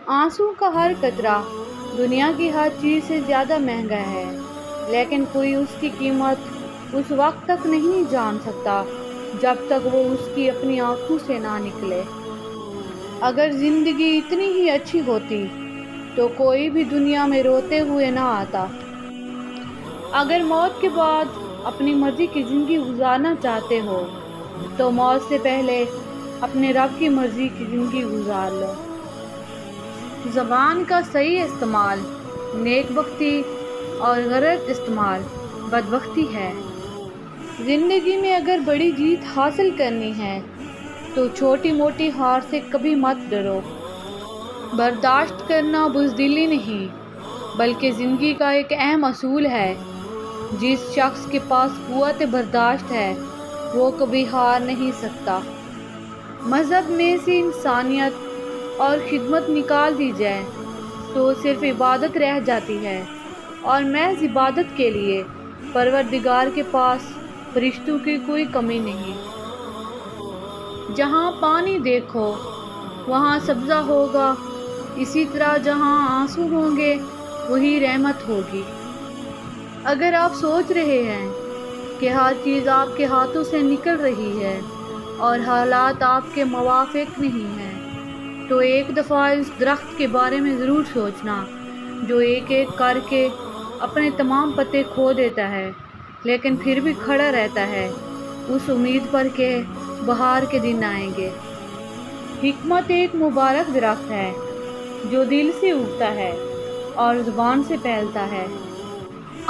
آنسو کا ہر قطرہ دنیا کی ہر چیز سے زیادہ مہنگا ہے، لیکن کوئی اس کی قیمت اس وقت تک نہیں جان سکتا جب تک وہ اس کی اپنی آنکھوں سے نہ نکلے۔ اگر زندگی اتنی ہی اچھی ہوتی تو کوئی بھی دنیا میں روتے ہوئے نہ آتا۔ اگر موت کے بعد اپنی مرضی کی زندگی گزارنا چاہتے ہو تو موت سے پہلے اپنے رب کی مرضی کی زندگی گزار لو۔ زبان کا صحیح استعمال نیک بختی اور غلط استعمال بدبختی ہے۔ زندگی میں اگر بڑی جیت حاصل کرنی ہے تو چھوٹی موٹی ہار سے کبھی مت ڈرو۔ برداشت کرنا بزدلی نہیں بلکہ زندگی کا ایک اہم اصول ہے۔ جس شخص کے پاس قوت برداشت ہے وہ کبھی ہار نہیں سکتا۔ مذہب میں سے انسانیت اور خدمت نکال دی جائے تو صرف عبادت رہ جاتی ہے، اور محض عبادت کے لیے پروردگار کے پاس فرشتوں کی کوئی کمی نہیں۔ جہاں پانی دیکھو وہاں سبزہ ہوگا، اسی طرح جہاں آنسو ہوں گے وہی رحمت ہوگی۔ اگر آپ سوچ رہے ہیں کہ ہر چیز آپ کے ہاتھوں سے نکل رہی ہے اور حالات آپ کے موافق نہیں ہیں تو ایک دفعہ اس درخت کے بارے میں ضرور سوچنا جو ایک ایک کر کے اپنے تمام پتے کھو دیتا ہے لیکن پھر بھی کھڑا رہتا ہے اس امید پر کہ بہار کے دن آئیں گے۔ حکمت ایک مبارک درخت ہے جو دل سے اگتا ہے اور زبان سے پھیلتا ہے۔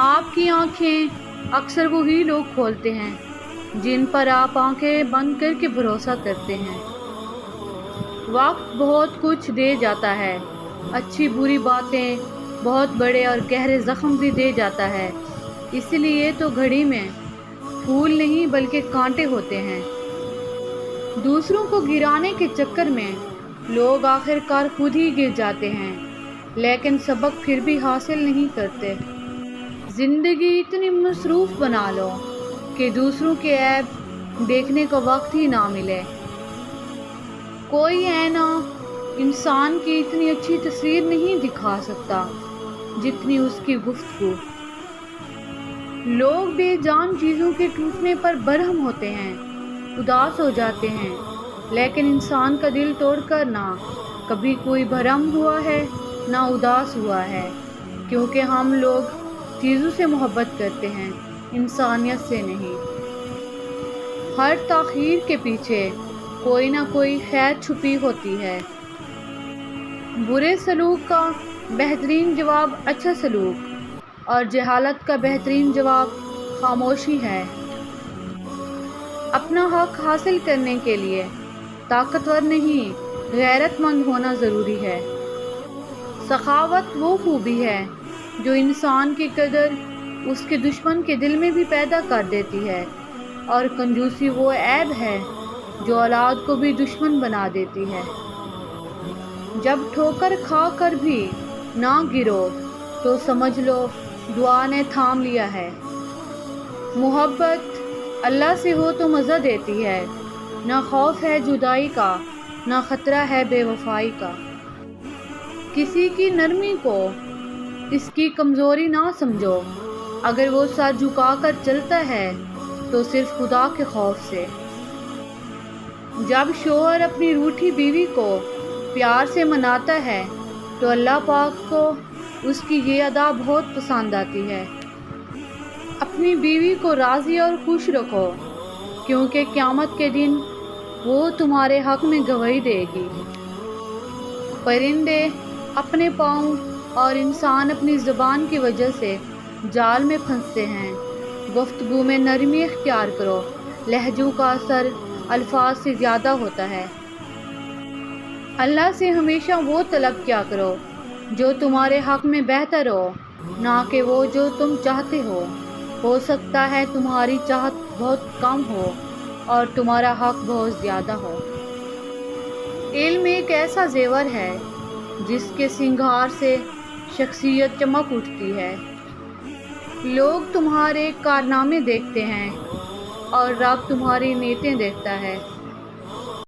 آپ کی آنکھیں اکثر وہی لوگ کھولتے ہیں جن پر آپ آنکھیں بند کر کے بھروسہ کرتے ہیں۔ وقت بہت کچھ دے جاتا ہے، اچھی بری باتیں، بہت بڑے اور گہرے زخم بھی دے جاتا ہے، اس لیے تو گھڑی میں پھول نہیں بلکہ کانٹے ہوتے ہیں۔ دوسروں کو گرانے کے چکر میں لوگ آخر کار خود ہی گر جاتے ہیں لیکن سبق پھر بھی حاصل نہیں کرتے۔ زندگی اتنی مصروف بنا لو کہ دوسروں کے عیب دیکھنے کا وقت ہی نہ ملے۔ کوئی آئینہ انسان کی اتنی اچھی تصویر نہیں دکھا سکتا جتنی اس کی گفتگو۔ لوگ بے جان چیزوں کے ٹوٹنے پر برہم ہوتے ہیں، اداس ہو جاتے ہیں، لیکن انسان کا دل توڑ کر نہ کبھی کوئی برہم ہوا ہے نہ اداس ہوا ہے، کیونکہ ہم لوگ چیزوں سے محبت کرتے ہیں، انسانیت سے نہیں۔ ہر تاخیر کے پیچھے کوئی نہ کوئی خیر چھپی ہوتی ہے۔ برے سلوک کا بہترین جواب اچھا سلوک اور جہالت کا بہترین جواب خاموشی ہے۔ اپنا حق حاصل کرنے کے لیے طاقتور نہیں غیرت مند ہونا ضروری ہے۔ سخاوت وہ خوبی ہے جو انسان کی قدر اس کے دشمن کے دل میں بھی پیدا کر دیتی ہے، اور کنجوسی وہ عیب ہے جو اولاد کو بھی دشمن بنا دیتی ہے۔ جب ٹھوکر کھا کر بھی نہ گرو تو سمجھ لو دعا نے تھام لیا ہے۔ محبت اللہ سے ہو تو مزہ دیتی ہے، نہ خوف ہے جدائی کا نہ خطرہ ہے بے وفائی کا۔ کسی کی نرمی کو اس کی کمزوری نہ سمجھو، اگر وہ سر جھکا کر چلتا ہے تو صرف خدا کے خوف سے۔ جب شوہر اپنی روٹھی بیوی کو پیار سے مناتا ہے تو اللہ پاک کو اس کی یہ ادا بہت پسند آتی ہے۔ اپنی بیوی کو راضی اور خوش رکھو کیونکہ قیامت کے دن وہ تمہارے حق میں گواہی دے گی۔ پرندے اپنے پاؤں اور انسان اپنی زبان کی وجہ سے جال میں پھنستے ہیں۔ گفتگو میں نرمی اختیار کرو، لہجوں کا اثر الفاظ سے زیادہ ہوتا ہے۔ اللہ سے ہمیشہ وہ طلب کیا کرو جو تمہارے حق میں بہتر ہو، نہ کہ وہ جو تم چاہتے ہو۔ ہو سکتا ہے تمہاری چاہت بہت کم ہو اور تمہارا حق بہت زیادہ ہو۔ علم ایک ایسا زیور ہے جس کے سنگھار سے شخصیت چمک اٹھتی ہے۔ لوگ تمہارے کارنامے دیکھتے ہیں اور رب تمہاری نیتیں دیکھتا ہے۔